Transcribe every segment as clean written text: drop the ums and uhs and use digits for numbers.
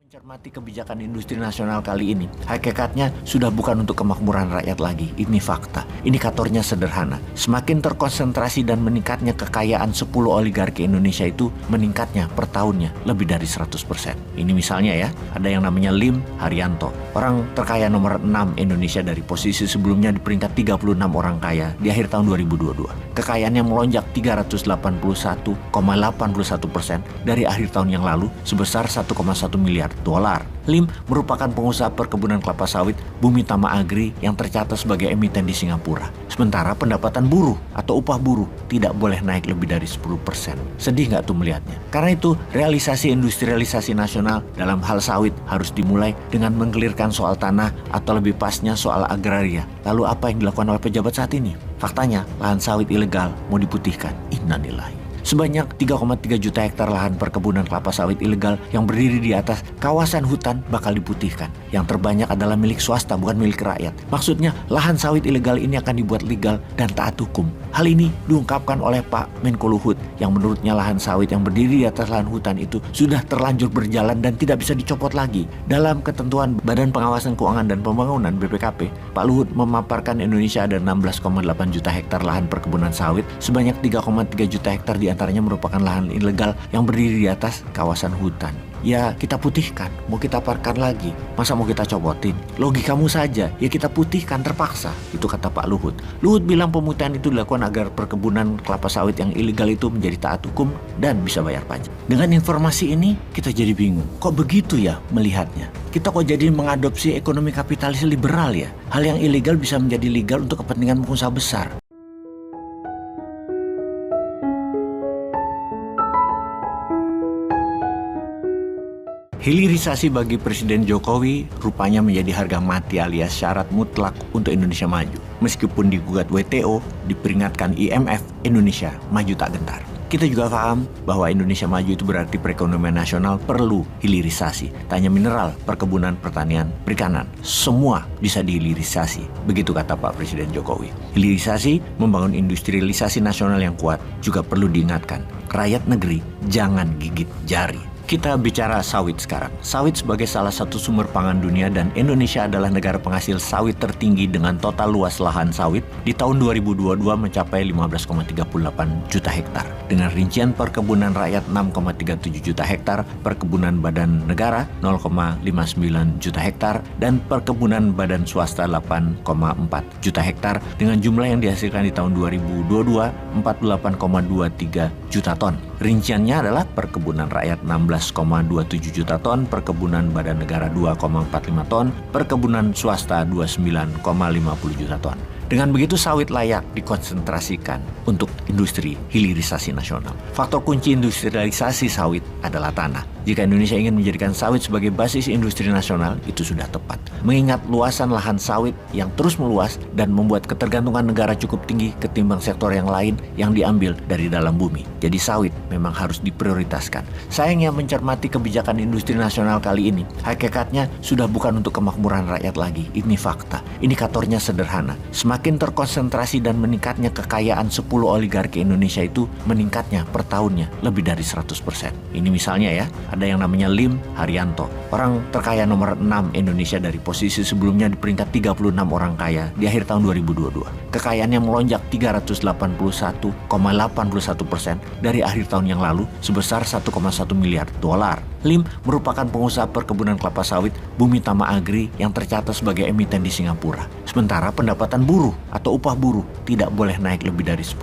Mencermati kebijakan industri nasional kali ini, hakikatnya sudah bukan untuk kemakmuran rakyat lagi. Ini fakta. Indikatornya sederhana. Semakin terkonsentrasi dan meningkatnya kekayaan 10 oligarki Indonesia itu meningkatnya per tahunnya lebih dari 100%. Ini misalnya ya, ada yang namanya Lim Haryanto. Orang terkaya nomor 6 Indonesia dari posisi sebelumnya di peringkat 36 orang kaya di akhir tahun 2022. Kekayaannya melonjak 381,81% dari akhir tahun yang lalu sebesar 1,1 miliar dolar. Lim merupakan pengusaha perkebunan kelapa sawit Bumi Tama Agri yang tercatat sebagai emiten di Singapura. Sementara pendapatan buruh atau upah buruh tidak boleh naik lebih dari 10%. Sedih nggak tuh melihatnya? Karena itu realisasi industrialisasi nasional dalam hal sawit harus dimulai dengan mengkelirkan soal tanah atau lebih pasnya soal agraria. Lalu apa yang dilakukan oleh pejabat saat ini? Faktanya lahan sawit ilegal mau diputihkan. Innalillahi. Sebanyak 3,3 juta hektar lahan perkebunan kelapa sawit ilegal yang berdiri di atas kawasan hutan bakal diputihkan. Yang terbanyak adalah milik swasta, bukan milik rakyat. Maksudnya, lahan sawit ilegal ini akan dibuat legal dan taat hukum. Hal ini diungkapkan oleh Pak Menko Luhut yang menurutnya lahan sawit yang berdiri di atas lahan hutan itu sudah terlanjur berjalan dan tidak bisa dicopot lagi. Dalam ketentuan Badan Pengawasan Keuangan dan Pembangunan (BPKP), Pak Luhut memaparkan Indonesia ada 16,8 juta hektar lahan perkebunan sawit, sebanyak 3,3 juta hektar di antaranya merupakan lahan ilegal yang berdiri di atas kawasan hutan. Ya kita putihkan, mau kita parkan lagi, masa mau kita copotin? Logikamu saja, ya kita putihkan terpaksa. Itu kata Pak Luhut. Luhut bilang pemutihan itu dilakukan agar perkebunan kelapa sawit yang ilegal itu menjadi taat hukum dan bisa bayar pajak. Dengan informasi ini kita jadi bingung, kok begitu ya melihatnya? Kita kok jadi mengadopsi ekonomi kapitalis liberal ya? Hal yang ilegal bisa menjadi legal untuk kepentingan pengusaha besar. Hilirisasi bagi Presiden Jokowi rupanya menjadi harga mati alias syarat mutlak untuk Indonesia maju. Meskipun digugat WTO, diperingatkan IMF, Indonesia maju tak gentar. Kita juga paham bahwa Indonesia maju itu berarti perekonomian nasional perlu hilirisasi. Tak hanya mineral, perkebunan, pertanian, perikanan, semua bisa dihilirisasi. Begitu kata Pak Presiden Jokowi. Hilirisasi membangun industrialisasi nasional yang kuat juga perlu diingatkan. Rakyat negeri jangan gigit jari. Kita bicara sawit sekarang. Sawit sebagai salah satu sumber pangan dunia dan Indonesia adalah negara penghasil sawit tertinggi dengan total luas lahan sawit di tahun 2022 mencapai 15,38 juta hektar. Dengan rincian perkebunan rakyat 6,37 juta hektar, perkebunan badan negara 0,59 juta hektar, dan perkebunan badan swasta 8,4 juta hektar dengan jumlah yang dihasilkan di tahun 2022 48,23 juta ton. Rinciannya adalah perkebunan rakyat 16,27 juta ton, perkebunan badan negara 2,45 ton, perkebunan swasta 29,50 juta ton. Dengan begitu sawit layak dikonsentrasikan untuk industri hilirisasi nasional. Faktor kunci industrialisasi sawit adalah tanah. Jika Indonesia ingin menjadikan sawit sebagai basis industri nasional, itu sudah tepat. Mengingat luasan lahan sawit yang terus meluas dan membuat ketergantungan negara cukup tinggi ketimbang sektor yang lain yang diambil dari dalam bumi. Jadi sawit memang harus diprioritaskan. Sayangnya mencermati kebijakan industri nasional kali ini, hakikatnya sudah bukan untuk kemakmuran rakyat lagi. Ini fakta. Indikatornya sederhana. Semakin terkonsentrasi dan meningkatnya kekayaan 10 oligarki Indonesia itu meningkatnya per tahunnya lebih dari 100%. Ini misalnya ya, ada yang namanya Lim Haryanto. Orang terkaya nomor 6 Indonesia dari posisi sebelumnya di peringkat 36 orang kaya di akhir tahun 2022. Kekayaannya melonjak 381,81% dari akhir tahun yang lalu sebesar 1,1 miliar dolar. Lim merupakan pengusaha perkebunan kelapa sawit Bumi Tama Agri yang tercatat sebagai emiten di Singapura. Sementara pendapatan buruh atau upah buruh tidak boleh naik lebih dari 10%.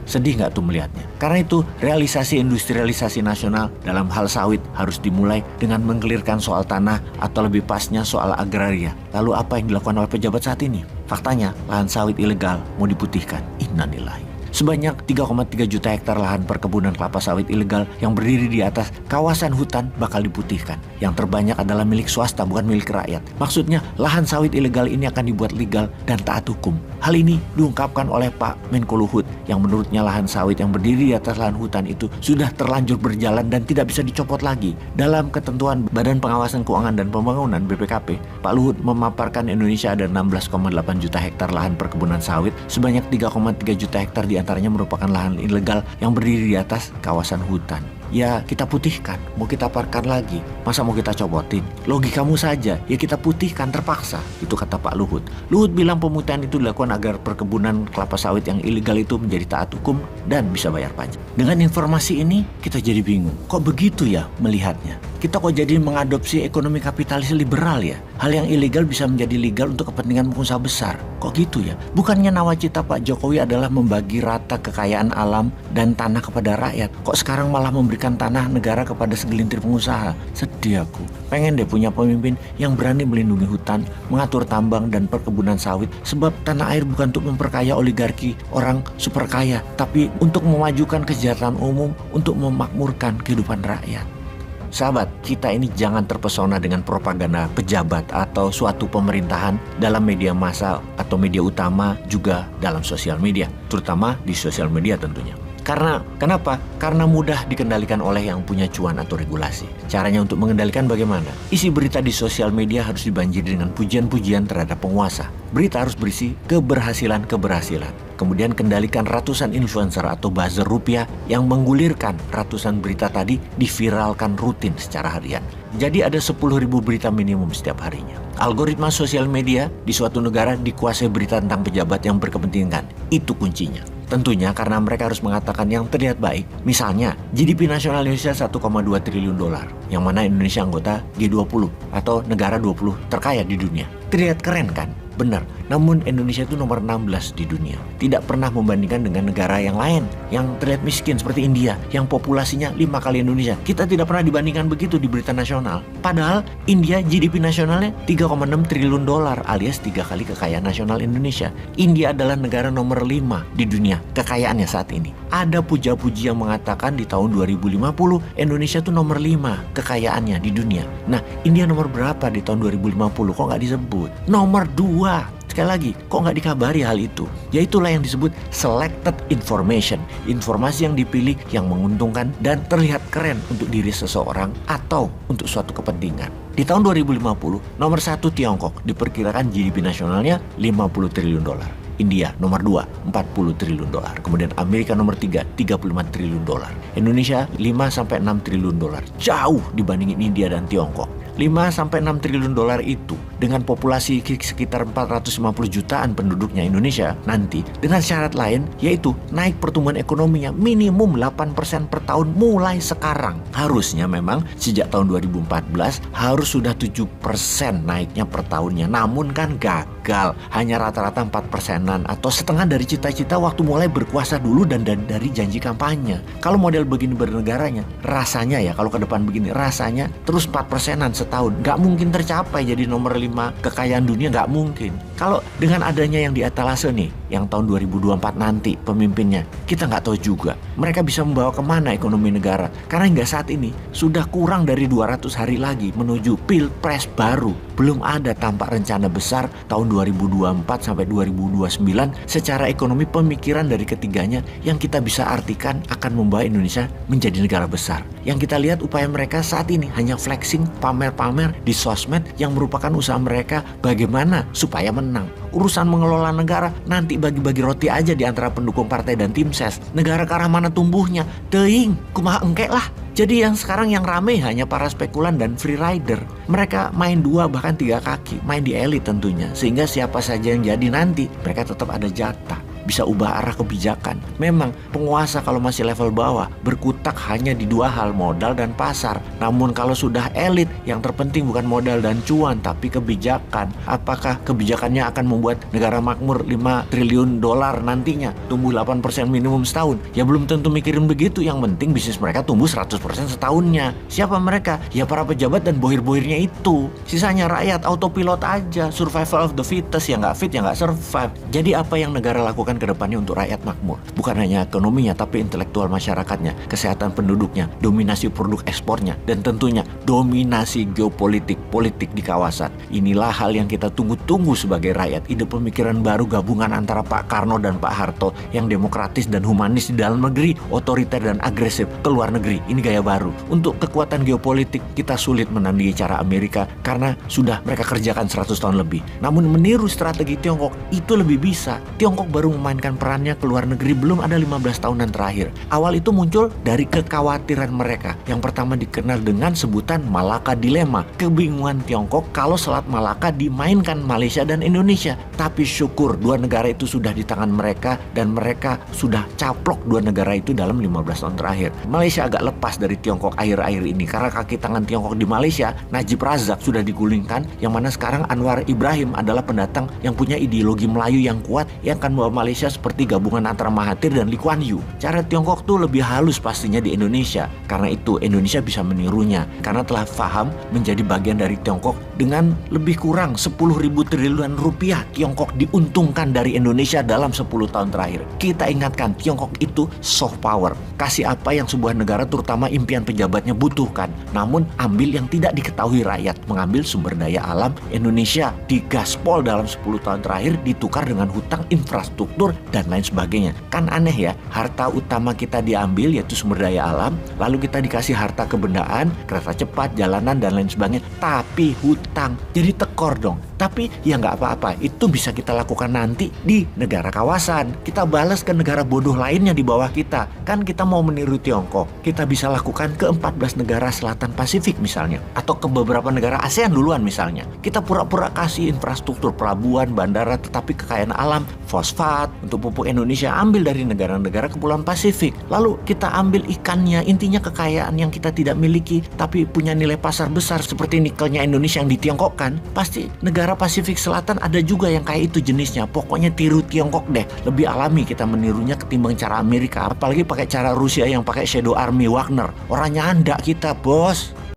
Sedih nggak tuh melihatnya? Karena itu realisasi industrialisasi nasional dalam hal sawit harus dimulai dengan mengkelirkan soal tanah atau lebih pasnya soal agraria. Lalu apa yang dilakukan oleh pejabat saat ini? Faktanya lahan sawit ilegal mau diputihkan. Innalillahi. Sebanyak 3,3 juta hektar lahan perkebunan kelapa sawit ilegal yang berdiri di atas kawasan hutan bakal diputihkan. Yang terbanyak adalah milik swasta, bukan milik rakyat. Maksudnya, lahan sawit ilegal ini akan dibuat legal dan taat hukum. Hal ini diungkapkan oleh Pak Menko Luhut yang menurutnya lahan sawit yang berdiri di atas lahan hutan itu sudah terlanjur berjalan dan tidak bisa dicopot lagi. Dalam ketentuan Badan Pengawasan Keuangan dan Pembangunan (BPKP), Pak Luhut memaparkan Indonesia ada 16,8 juta hektar lahan perkebunan sawit, sebanyak 3,3 juta hektar di antaranya merupakan lahan ilegal yang berdiri di atas kawasan hutan. ya kita putihkan. Mau kita parkan lagi, masa mau kita copotin? Logikamu saja, ya kita putihkan terpaksa. Itu kata Pak Luhut. Luhut bilang pemutihan itu dilakukan agar perkebunan kelapa sawit yang ilegal itu menjadi taat hukum dan bisa bayar pajak. Dengan informasi ini kita jadi bingung. Kok begitu ya melihatnya? Kita kok jadi mengadopsi ekonomi kapitalis liberal ya? Hal yang ilegal bisa menjadi legal untuk kepentingan pengusaha besar. Kok gitu ya? Bukannya nawacita Pak Jokowi adalah membagi rata kekayaan alam dan tanah kepada rakyat. Kok sekarang malah memberikan tanah negara kepada segelintir pengusaha? Sedih aku. Pengen deh punya pemimpin yang berani melindungi hutan, mengatur tambang dan perkebunan sawit. Sebab tanah air bukan untuk memperkaya oligarki orang super kaya, tapi untuk memajukan kesejahteraan umum, untuk memakmurkan kehidupan rakyat. Sahabat, kita ini jangan terpesona dengan propaganda pejabat atau suatu pemerintahan dalam media massa atau media utama, juga dalam sosial media, terutama di sosial media tentunya. Kenapa? Karena mudah dikendalikan oleh yang punya cuan atau regulasi. Caranya untuk mengendalikan bagaimana? Isi berita di sosial media harus dibanjiri dengan pujian-pujian terhadap penguasa. Berita harus berisi keberhasilan. Kemudian kendalikan ratusan influencer atau buzzer rupiah yang menggulirkan ratusan berita tadi diviralkan rutin secara harian. Jadi ada 10.000 berita minimum setiap harinya. Algoritma sosial media di suatu negara dikuasai berita tentang pejabat yang berkepentingan. Itu kuncinya. Tentunya karena mereka harus mengatakan yang terlihat baik. Misalnya, GDP nasional Indonesia 1,2 triliun dolar, yang mana Indonesia anggota G20 atau negara 20 terkaya di dunia. Terlihat keren kan? Benar, namun Indonesia itu nomor 16 di dunia. Tidak pernah membandingkan dengan negara yang lain yang terlihat miskin seperti India yang populasinya 5 kali Indonesia. Kita tidak pernah dibandingkan begitu di berita nasional. Padahal India GDP nasionalnya 3,6 triliun dolar alias 3 kali kekayaan nasional Indonesia. India adalah negara nomor 5 di dunia kekayaannya saat ini. Ada puja-puji yang mengatakan di tahun 2050 Indonesia itu nomor 5 kekayaannya di dunia. Nah, India nomor berapa di tahun 2050? Kok nggak disebut? Nomor 2. Sekali lagi, kok nggak dikabari hal itu? Yaitulah yang disebut selected information. Informasi yang dipilih yang menguntungkan dan terlihat keren untuk diri seseorang atau untuk suatu kepentingan. Di tahun 2050, nomor 1 Tiongkok diperkirakan GDP nasionalnya 50 triliun dolar. India nomor 2, 40 triliun dolar. Kemudian Amerika nomor 3, 35 triliun dolar. Indonesia 5-6 triliun dolar. Jauh dibandingin India dan Tiongkok. 5-6 triliun dolar itu dengan populasi sekitar 450 jutaan penduduknya Indonesia nanti dengan syarat lain, yaitu naik pertumbuhan ekonominya minimum 8% per tahun mulai sekarang. Harusnya memang sejak tahun 2014 harus sudah 7% naiknya per tahunnya. Namun kan gagal, hanya rata-rata 4%-an atau setengah dari cita-cita waktu mulai berkuasa dulu dan dari janji kampanye. Kalau model begini bernegaranya, rasanya ya kalau ke depan begini, rasanya terus 4%-an tahun, nggak mungkin tercapai jadi nomor 5 kekayaan dunia, nggak mungkin. Kalau dengan adanya yang di etalase nih, yang tahun 2024 nanti pemimpinnya, kita nggak tahu juga mereka bisa membawa kemana ekonomi negara. Karena hingga saat ini sudah kurang dari 200 hari lagi menuju pilpres baru. Belum ada tampak rencana besar tahun 2024 sampai 2029 secara ekonomi. Pemikiran dari ketiganya yang kita bisa artikan akan membawa Indonesia menjadi negara besar. Yang kita lihat upaya mereka saat ini hanya flexing, pamer-pamer di sosmed yang merupakan usaha mereka bagaimana supaya menang. Urusan mengelola negara nanti bagi-bagi roti aja di antara pendukung partai dan tim ses. Negara ke arah mana tumbuhnya? Teuing, kumaha engke lah. Jadi yang sekarang yang rame hanya para spekulan dan free rider. Mereka main 2 bahkan 3 kaki, main di elit tentunya. Sehingga siapa saja yang jadi nanti, mereka tetap ada jatah. Bisa ubah arah kebijakan. Memang penguasa kalau masih level bawah berkutak hanya di 2 hal, modal dan pasar. Namun kalau sudah elit, yang terpenting bukan modal dan cuan tapi kebijakan. Apakah kebijakannya akan membuat negara makmur 5 triliun dolar nantinya, tumbuh 8% minimum setahun? Ya belum tentu mikirin begitu. Yang penting bisnis mereka tumbuh 100% setahunnya. Siapa mereka? Ya para pejabat dan bohir-bohirnya itu. Sisanya rakyat autopilot aja, survival of the fittest. Yang nggak fit ya nggak survive. Jadi apa yang negara lakukan ke depannya untuk rakyat makmur? Bukan hanya ekonominya tapi intelektual masyarakatnya, kesehatan penduduknya, dominasi produk ekspornya, dan tentunya dominasi geopolitik, politik di kawasan. Inilah hal yang kita tunggu-tunggu sebagai rakyat. Ide pemikiran baru gabungan antara Pak Karno dan Pak Harto yang demokratis dan humanis di dalam negeri, otoriter dan agresif ke luar negeri. Ini gaya baru. Untuk kekuatan geopolitik kita sulit menandingi cara Amerika karena sudah mereka kerjakan 100 tahun lebih. Namun meniru strategi Tiongkok itu lebih bisa. Tiongkok baru memainkan perannya ke luar negeri belum ada 15 tahunan terakhir. Awal itu muncul dari kekhawatiran mereka. Yang pertama dikenal dengan sebutan Malaka Dilema, kebingungan Tiongkok kalau Selat Malaka dimainkan Malaysia dan Indonesia. Tapi syukur dua negara itu sudah di tangan mereka dan mereka sudah caplok dua negara itu dalam 15 tahun terakhir. Malaysia agak lepas dari Tiongkok akhir-akhir ini karena kaki tangan Tiongkok di Malaysia, Najib Razak, sudah digulingkan, yang mana sekarang Anwar Ibrahim adalah pendatang yang punya ideologi Melayu yang kuat yang akan membawa Malaysia seperti gabungan antara Mahathir dan Lee Kuan Yew. Cara Tiongkok tuh lebih halus pastinya di Indonesia. Karena itu Indonesia bisa menirunya karena telah paham menjadi bagian dari Tiongkok. Dengan lebih kurang 10.000 triliun rupiah Tiongkok diuntungkan dari Indonesia dalam 10 tahun terakhir. Kita ingatkan Tiongkok itu soft power. Kasih apa yang sebuah negara terutama impian pejabatnya butuhkan. Namun ambil yang tidak diketahui rakyat. Mengambil sumber daya alam Indonesia digaspol dalam 10 tahun terakhir ditukar dengan hutang infrastruktur dan lain sebagainya. Kan aneh ya, harta utama kita diambil yaitu sumber daya alam, lalu kita dikasih harta kebendaan, kereta cepat, jalanan dan lain sebagainya, tapi hutang. Jadi tekor dong. Tapi ya nggak apa-apa, itu bisa kita lakukan nanti di negara kawasan. Kita balas ke negara bodoh lainnya di bawah kita. Kan kita mau meniru Tiongkok, kita bisa lakukan ke 14 negara selatan Pasifik misalnya, atau ke beberapa negara ASEAN duluan misalnya. Kita pura-pura kasih infrastruktur pelabuhan, bandara, tetapi kekayaan alam, fosfat untuk pupuk Indonesia ambil dari negara-negara kepulauan Pasifik. Lalu kita ambil ikannya, intinya kekayaan yang kita tidak miliki tapi punya nilai pasar besar seperti nikelnya Indonesia yang ditiongkokkan. Pasti negara Pasifik Selatan ada juga yang kayak itu jenisnya. Pokoknya tiru Tiongkok deh. Lebih alami kita menirunya ketimbang cara Amerika. Apalagi pakai cara Rusia yang pakai Shadow Army Wagner. Orangnya anda kita, bos.